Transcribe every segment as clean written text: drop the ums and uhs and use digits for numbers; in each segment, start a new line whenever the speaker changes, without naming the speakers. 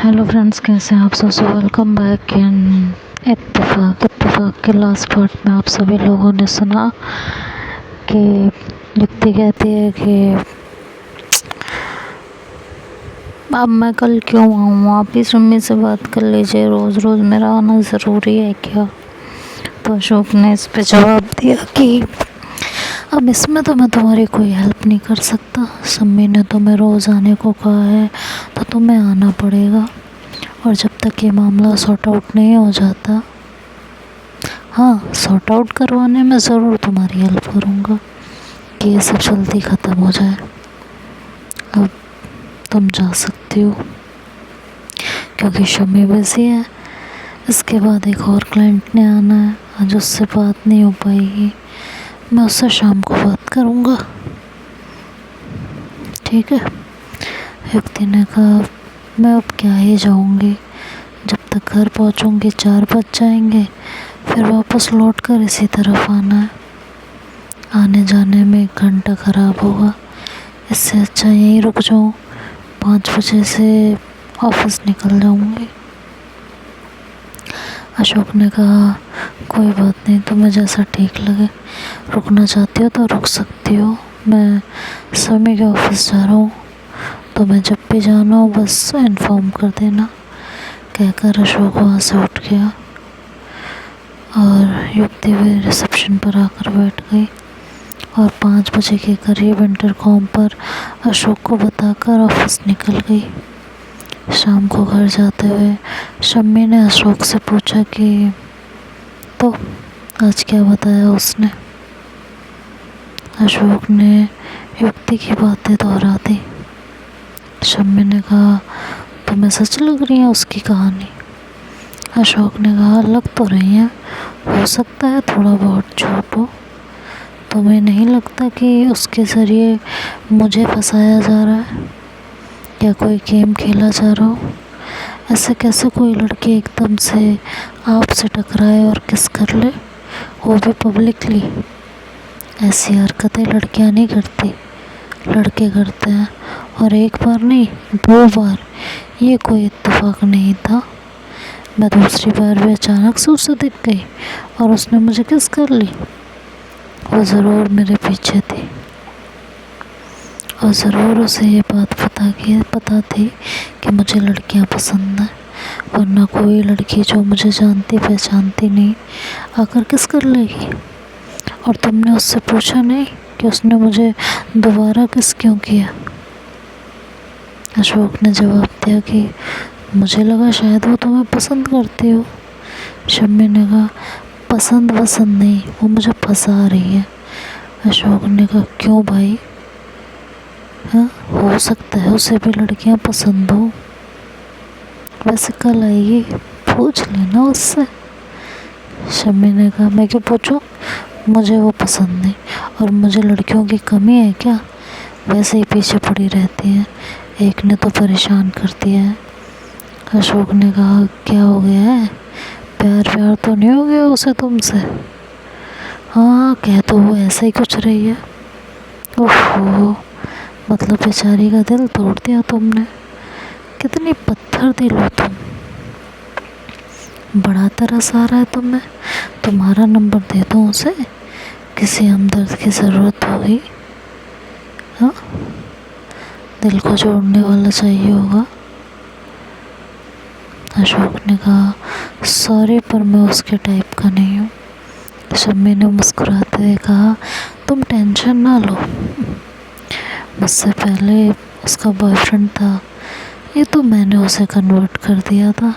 Hello friends, कैसे हैं आप सब। वेलकम बैक इन इत्तेफाक के लास्ट पार्ट में आप सभी लोगों ने सुना कि युक्ति कहती है कि अब मैं कल क्यों आऊँ, आप ही मम्मी से बात कर लीजिए, रोज़ रोज़ मेरा आना ज़रूरी है क्या। तो अशोक ने इस पे जवाब दिया कि अब इसमें तो मैं तुम्हारी कोई हेल्प नहीं कर सकता। सम्मी ने तुम्हें रोज़ आने को कहा है तो तुम्हें आना पड़ेगा, और जब तक ये मामला सॉर्ट आउट नहीं हो जाता, हाँ सॉर्ट आउट करवाने में ज़रूर तुम्हारी हेल्प करूँगा कि ये सब जल्दी ख़त्म हो जाए। अब तुम जा सकती हो क्योंकि शम्मी बिज़ी है। इसके बाद एक और क्लाइंट ने आना है, आज उससे बात नहीं हो पाएगी, मैं उससे शाम को बात करूँगा, ठीक है। युक्ति ने कहा मैं अब क्या ही जाऊँगी, जब तक घर पहुँचूँगी 4 बज जाएंगे, फिर वापस लौट कर इसी तरफ आना है। आने जाने में 1 घंटा ख़राब होगा, इससे अच्छा यहीं रुक जाऊँ, 5 बजे से ऑफिस निकल जाऊँगी। अशोक ने कहा कोई बात नहीं, तुम्हें जैसा ठीक लगे, रुकना चाहती हो तो रुक सकती हो, मैं समी के ऑफिस जा रहा हूँ, तुम्हें जब भी जाना हो बस इन्फॉर्म कर देना। कहकर अशोक वहाँ से उठ गया और युक्ति भी रिसेप्शन पर आकर बैठ गई और 5 बजे के करीब इंटरकॉम पर अशोक को बताकर ऑफिस निकल गई। शाम को घर जाते हुए शम्मी ने अशोक से पूछा कि तो आज क्या बताया उसने। अशोक ने युक्ति की बातें दोहरा दी। शम्मी ने कहा तुम्हें सच लग रही है उसकी कहानी। अशोक ने कहा लग तो रही है, हो सकता है थोड़ा बहुत झूठ हो। तुम्हें नहीं लगता कि उसके ज़रिए मुझे फंसाया जा रहा है या कोई गेम खेला जा रहा हो। ऐसे कैसे कोई लड़की एकदम से आपसे टकराए और किस कर ले, वो भी पब्लिकली। ऐसी हरकतें लड़कियां नहीं करती, लड़के करते हैं, और 1 बार नहीं 2 बार। ये कोई इत्तेफाक नहीं था। मैं दूसरी बार भी अचानक से उसे दिख गई और उसने मुझे किस कर ली। वो ज़रूर मेरे पीछे थी और ज़रूर उसे ये बात पता थी कि मुझे लड़कियां पसंद हैं, वरना कोई लड़की जो मुझे जानती पहचानती नहीं आकर किस कर लेगी। और तुमने उससे पूछा नहीं कि उसने मुझे दोबारा किस क्यों किया। अशोक ने जवाब दिया कि मुझे लगा शायद वो तुम्हें पसंद करती हो। शम्मी ने कहा पसंद नहीं, वो मुझे फंसा रही है। अशोक ने कहा क्यों भाई, हाँ हो सकता है उसे भी लड़कियां पसंद हो। वैसे कल आएगी, पूछ लेना उससे। शम्मी ने कहा मैं क्यों पूछूं, मुझे वो पसंद नहीं, और मुझे लड़कियों की कमी है क्या, वैसे ही पीछे पड़ी रहती है, एक ने तो परेशान कर दिया है। अशोक ने कहा क्या हो गया है, प्यार तो नहीं हो गया उसे तुमसे। हाँ कह तो वो ऐसा ही कुछ रही है। ओहो, मतलब बेचारी का दिल तोड़ दिया तुमने, कितनी पत्थर दिल हो तुम, बड़ा तरस आ रहा है तुम्हें। तुम्हारा नंबर दे दो उसे, किसी हमदर्द की ज़रूरत होगी। हाँ दिल को जोड़ने वाला चाहिए होगा। अशोक ने कहा सॉरी पर मैं उसके टाइप का नहीं हूँ। शम्मी ने मुस्कुराते हुए कहा तुम टेंशन ना लो, मुझसे पहले उसका बॉयफ्रेंड था, ये तो मैंने उसे कन्वर्ट कर दिया था।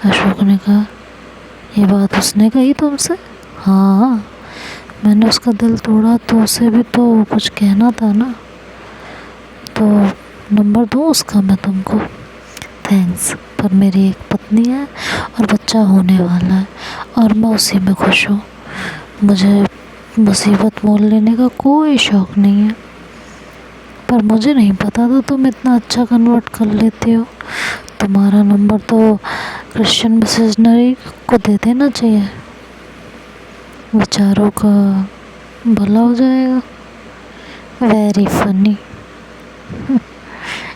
अशोक ने कहा ये बात उसने कही तुमसे। हाँ मैंने उसका दिल तोड़ा तो उसे भी तो कुछ कहना था ना, तो नंबर दो उसका मैं तुमको। थैंक्स, पर मेरी एक पत्नी है और बच्चा होने वाला है और मैं उसी में खुश हूँ, मुझे मुसीबत मोल लेने का कोई शौक़ नहीं है। पर मुझे नहीं पता था तुम इतना अच्छा कन्वर्ट कर लेती हो। तुम्हारा नंबर तो क्रिश्चियन मिशनरी को दे देना चाहिए, बेचारों का भला हो जाएगा। Very funny.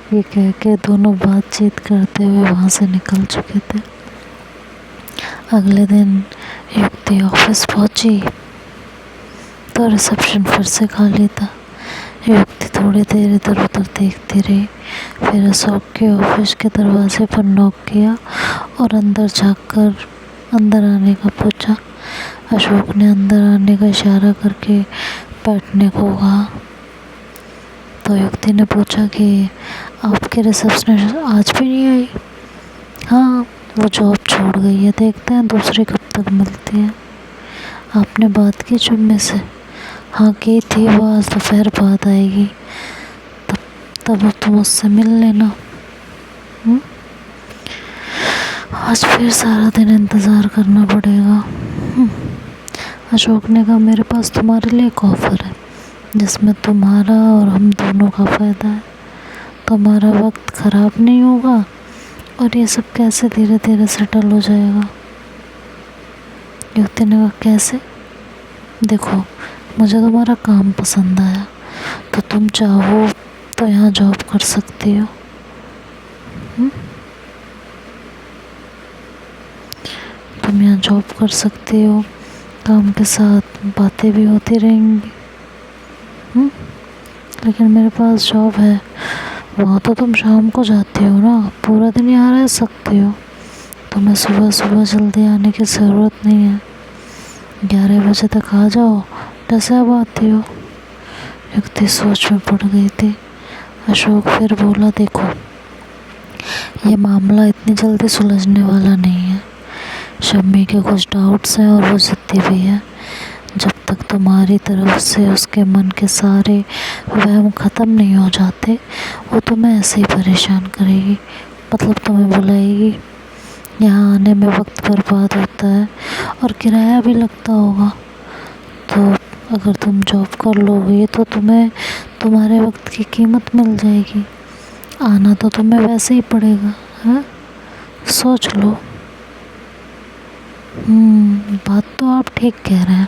ये कह के दोनों बातचीत करते हुए वहाँ से निकल चुके थे। अगले दिन युक्ति ऑफिस पहुंची तो रिसेप्शन फिर से खाली था। युक्ति थोड़ी देर इधर उधर देखती रही, फिर अशोक के ऑफिस के दरवाजे पर नॉक किया और अंदर झांककर अंदर आने का पूछा। अशोक ने अंदर आने का इशारा करके बैठने को कहा तो युक्ति ने पूछा कि आपके रिसेप्शनिस्ट आज भी नहीं आई? हाँ, वो जॉब छोड़ गई है, देखते हैं दूसरी कब तक मिलती है। आपने बात की चुम्मे से? हाँ की थी, वो आज दोपहर बाद आएगी, तब तुम उससे मिल लेना। आज फिर सारा दिन इंतज़ार करना पड़ेगा। अशोक ने कहा मेरे पास तुम्हारे लिए एक ऑफ़र है जिसमें तुम्हारा और हम दोनों का फ़ायदा है। तुम्हारा वक्त ख़राब नहीं होगा और ये सब कैसे धीरे धीरे सेटल हो जाएगा। युक्ति ने कहा कैसे? देखो, मुझे तुम्हारा काम पसंद आया तो तुम चाहो तो यहाँ जॉब कर सकती हो। तुम यहाँ जॉब कर सकती हो, काम के साथ बातें भी होती रहेंगी। लेकिन मेरे पास जॉब है, वहाँ तो तुम शाम को जाती हो ना, पूरा दिन यहाँ रह सकती हो। तुम्हें सुबह सुबह जल्दी आने की ज़रूरत नहीं है, 11 बजे तक आ जाओ जैसे अब आती हो। युक्ति सोच में पड़ गई थी। अशोक फिर बोला देखो, ये मामला इतनी जल्दी सुलझने वाला नहीं है। शम्मी के कुछ डाउट्स हैं और वो ज़िद्दी भी है। जब तक तुम्हारी तरफ से उसके मन के सारे वहम ख़त्म नहीं हो जाते, वो तुम्हें ऐसे ही परेशान करेगी। मतलब तुम्हें बुलाएगी, यहाँ आने में वक्त बर्बाद होता है और किराया भी लगता होगा। तो अगर तुम जॉब कर लोगे तो तुम्हें तुम्हारे वक्त की कीमत मिल जाएगी। आना तो तुम्हें वैसे ही पड़ेगा, है? सोच लो। बात तो आप ठीक कह रहे हैं,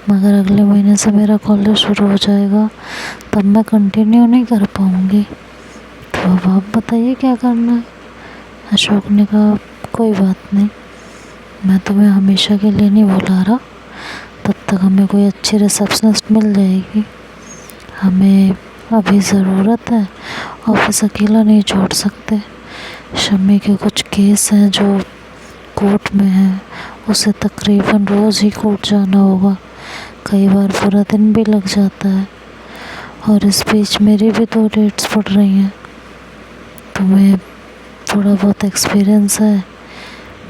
मगर अगले महीने से मेरा कॉलेज शुरू हो जाएगा, तब मैं कंटिन्यू नहीं कर पाऊँगी। तो अब आप बताइए क्या करना है। अशोक ने कहा कोई बात नहीं, मैं तुम्हें हमेशा के लिए नहीं बुला रहा, तब तक हमें कोई अच्छी रिसेप्शनिस्ट मिल जाएगी। हमें अभी ज़रूरत है, ऑफिस अकेला नहीं छोड़ सकते। शम्मी के कुछ केस हैं जो कोर्ट में हैं, उसे तकरीबन रोज़ ही कोर्ट जाना होगा, कई बार पूरा दिन भी लग जाता है। और इस बीच मेरी भी 2 डेट्स पड़ रही हैं। तुम्हें थोड़ा बहुत एक्सपीरियंस है,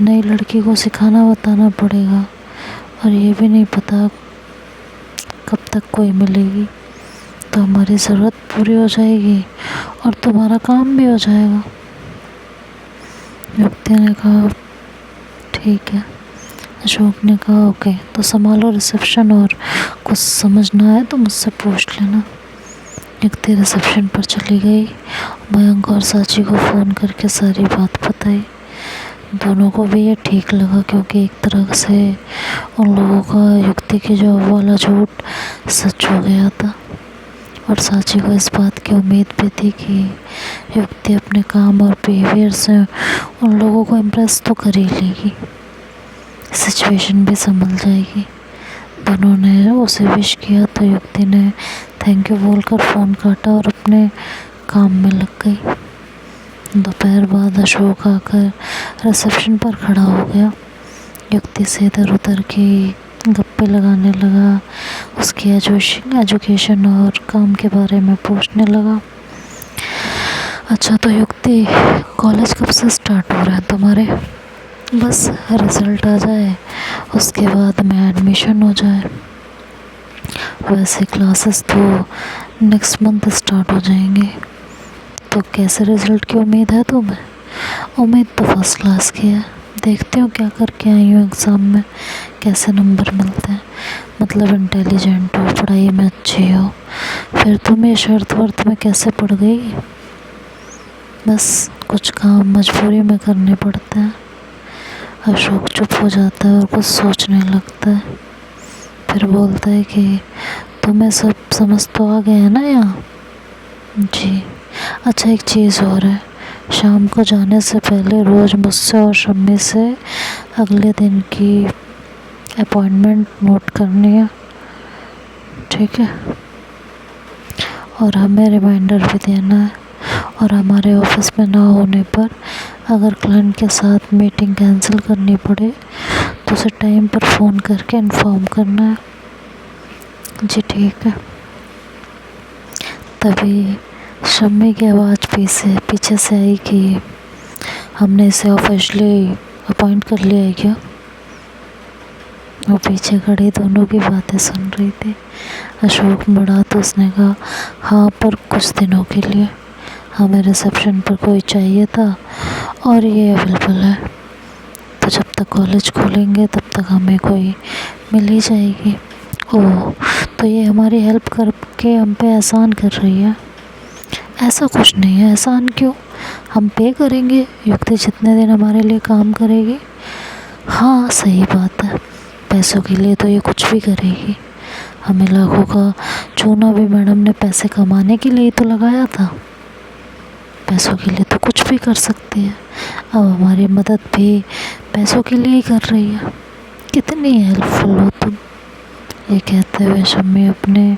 नई लड़की को सिखाना बताना पड़ेगा, और ये भी नहीं पता कब तक कोई मिलेगी। तो हमारी ज़रूरत पूरी हो जाएगी और तुम्हारा काम भी हो जाएगा। युक्ति ने कहा ठीक है। अशोक ने कहा ओके, तो संभालो रिसेप्शन, और कुछ समझना है तो मुझसे पूछ लेना। युक्ति रिसेप्शन पर चली गई। मयंक और साची को फ़ोन करके सारी बात बताई। दोनों को भी ये ठीक लगा, क्योंकि एक तरह से उन लोगों का युक्ति की जॉब वाला झूठ सच हो गया था। और साची को इस बात की उम्मीद भी थी कि युक्ति अपने काम और बिहेवियर से उन लोगों को इम्प्रेस तो कर ही लेगी, सिचुएशन भी संभल जाएगी। दोनों ने उसे विश किया तो युक्ति ने थैंक यू बोलकर फ़ोन काटा और अपने काम में लग गई। दोपहर बाद अशोक आकर रिसेप्शन पर खड़ा हो गया। युक्ति से इधर उधर की गप्पे लगाने लगा, उसकी एजुकेशन और काम के बारे में पूछने लगा। अच्छा, तो युक्ति कॉलेज कब से स्टार्ट हो रहा है तुम्हारे? बस रिज़ल्ट आ जाए, उसके बाद में एडमिशन हो जाए। वैसे क्लासेस तो नेक्स्ट मंथ स्टार्ट हो जाएंगे। तो कैसे रिज़ल्ट की उम्मीद है तुम्हें? उम्मीद तो फर्स्ट क्लास की है, देखती हूँ क्या करके आई हूँ एग्ज़ाम में, कैसे नंबर मिलते हैं। मतलब इंटेलिजेंट हो, पढ़ाई में अच्छी हो। फिर तुम ये शर्त वर्त में कैसे पड़ गई? बस कुछ काम मजबूरी में करने पड़ते हैं। अशोक चुप हो जाता है और कुछ सोचने लगता है, फिर बोलता है कि तुम्हें सब समझ तो आ गया है ना यहाँ? जी, अच्छा एक चीज़ और है, शाम को जाने से पहले रोज़ मुझसे और शम्मी से अगले दिन की अपॉइंटमेंट नोट करनी है, ठीक है? और हमें रिमाइंडर भी देना है। और हमारे ऑफिस में ना होने पर अगर क्लाइंट के साथ मीटिंग कैंसिल करनी पड़े तो उसे टाइम पर फ़ोन करके इन्फॉर्म करना है। जी ठीक है। तभी शम्मी की आवाज़ पीछे से आई कि हमने इसे ऑफिशियली अपॉइंट कर लिया है क्या? वो पीछे खड़ी दोनों की बातें सुन रही थी। अशोक मुड़ा तो उसने कहा, हाँ पर कुछ दिनों के लिए। हमें रिसेप्शन पर कोई चाहिए था और ये अवेलेबल है, तो जब तक कॉलेज खोलेंगे तब तक हमें कोई मिल ही जाएगी। ओह, तो ये हमारी हेल्प करके हम पे एहसान कर रही है? ऐसा कुछ नहीं है, एहसान क्यों, हम पे करेंगे युक्ति जितने दिन हमारे लिए काम करेगी। हाँ सही बात है, पैसों के लिए तो ये कुछ भी करेगी। हमें लाखों का चूना भी मैडम ने पैसे कमाने के लिए तो लगाया था, पैसों के लिए तो कुछ भी कर सकती है। अब हमारी मदद भी पैसों के लिए ही कर रही है। कितनी हेल्पफुल हो तुम। ये कहते हुए शम्मी अपने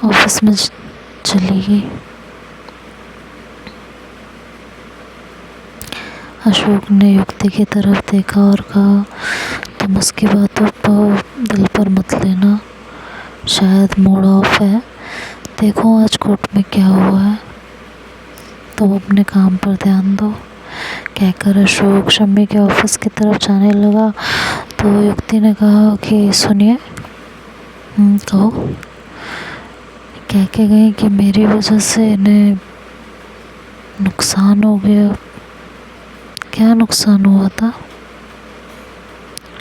ऑफिस में चली गई। अशोक ने युक्ति की तरफ देखा और कहा, तुम उसकी बातों पर दिल पर मत लेना, शायद मूड ऑफ है। देखो आज कोर्ट में क्या हुआ है, तुम अपने काम पर ध्यान दो। कहकर अशोक शम्मी के ऑफिस की तरफ जाने लगा तो युक्ति ने कहा कि सुनिए। कहो। कह के गई कि मेरी वजह से इन्हें नुकसान हो गया। क्या नुकसान हुआ था?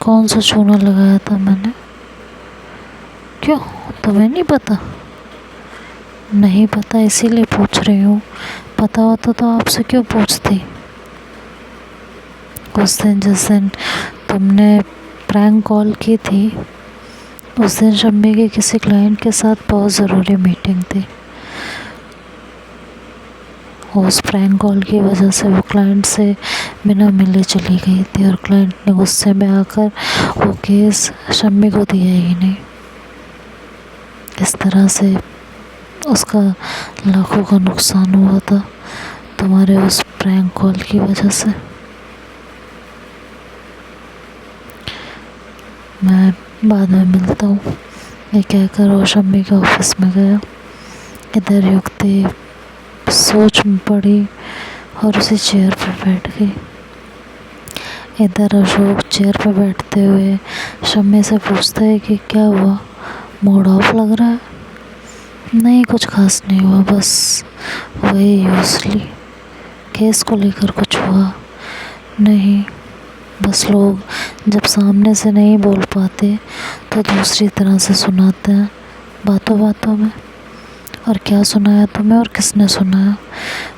कौन सा चूना लगाया था मैंने? क्यों, तुम्हें नहीं पता? नहीं पता इसीलिए पूछ रही हूँ, पता होता तो आपसे क्यों पूछती। उस दिन जिस दिन तुमने प्रैंक कॉल की थी उस दिन शम्मी के किसी क्लाइंट के साथ बहुत ज़रूरी मीटिंग थी। उस प्रैंक कॉल की वजह से वो क्लाइंट से बिना मिले चली गई थी और क्लाइंट ने गुस्से में आकर वो केस शम्मी को दिया ही नहीं। इस तरह से उसका लाखों का नुकसान हुआ था तुम्हारे उस प्रैंक कॉल की वजह से। मैं बाद में मिलता हूँ, ये कहकर वो शम्मी के ऑफिस में गया। इधर युक्ति सोच में पड़ी और उसी चेयर पर बैठ गई। इधर अशोक चेयर पर बैठते हुए शम्मी से पूछता है कि क्या हुआ, मूड ऑफ लग रहा है? नहीं कुछ खास नहीं हुआ, बस वही यूजली केस को लेकर कुछ हुआ नहीं। बस लोग जब सामने से नहीं बोल पाते तो दूसरी तरह से सुनाते हैं बातों बातों में। और क्या सुनाया तुम्हें और किसने सुनाया?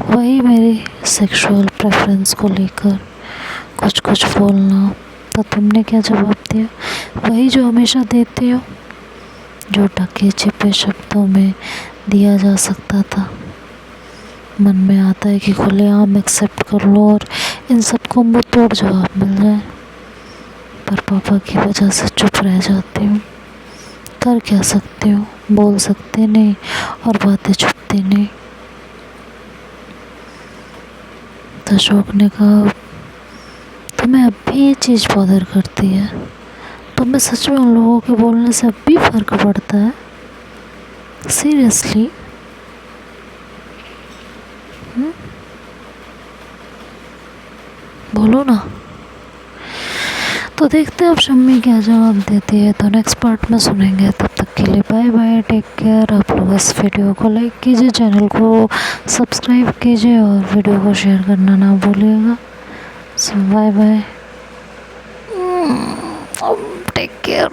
वही मेरी सेक्सुअल प्रेफरेंस को लेकर कुछ कुछ बोलना। तो तुमने क्या जवाब दिया? वही जो हमेशा देती हो, जो ढके छिपे शब्दों में दिया जा सकता था। मन में आता है कि खुलेआम एक्सेप्ट कर लो और इन सबको मुंह तोड़ जवाब मिल जाए, पर पापा की वजह से चुप रह जाती हूँ। कर क्या सकती हूँ, बोल सकते नहीं और बातें छुपती नहीं। तो अशोक ने कहा, तुम्हें अब भी ये चीज़ बॉदर करती है? तुम्हें सच में उन लोगों के बोलने से अब भी फर्क पड़ता है? सीरियसली? बोलो ना। तो देखते हैं अब शम्मी क्या जवाब देती है, तो नेक्स्ट पार्ट में सुनेंगे। तब तक के लिए बाय बाय, टेक केयर। आप लोग इस वीडियो को लाइक कीजिए, चैनल को सब्सक्राइब कीजिए और वीडियो को शेयर करना ना भूलिएगा। सो बाय बाय, टेक केयर।